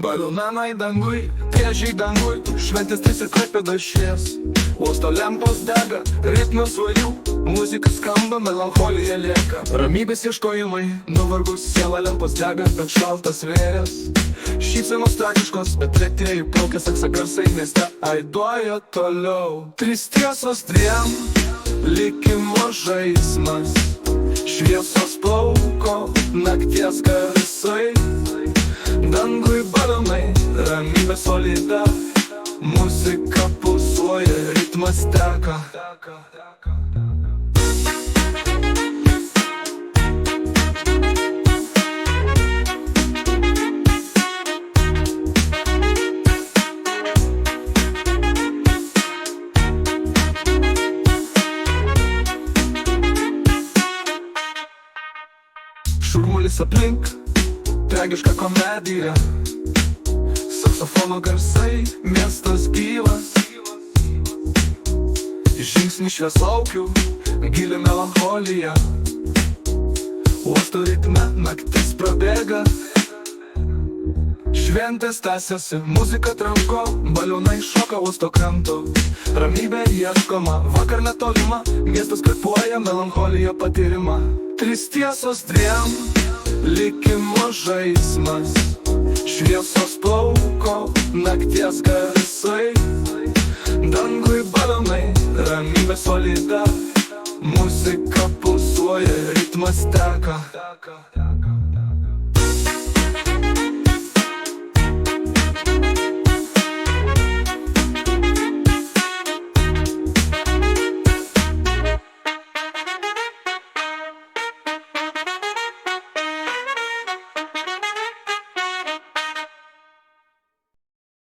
Balionai dangui, vėžiai dangui, šventės trys ir Klaipėda švies. Uosto lempos dega, ritmas svarių, muzika skamba, melancholija lieka. Ramybės ieškojimai, nuvargus siela, lempos dega, bet šaltas vėjas. Šypsenos tragiškos, bet tretieji plaukia, saksa garsai mieste aiduoja toliau. Trys tiesos triem, likimo žaismas, šviesos plauko, nakties garsai. Dangui balionai, ramybė solida, muzika pulsuoja, ritmas teka. Šurmulis aplink, tragiška komedija, saksofono garsai, miestas gyvas. Žingsnį švieslaukių, gili melancholija, uosto ritme naktis prabėga. Šventės tęsiasi, muzika tranko, balionai šoka uosto kranto. Ramybė ieškoma, vakar netolima, miestas kvėpuoja, melancholija patyrima. Trys tiesos triem, likimo žaismas, šviesos plauko, nakties garsai. Dangui balionai, ramybė solida, muzika pulsuoja, ritmas teka.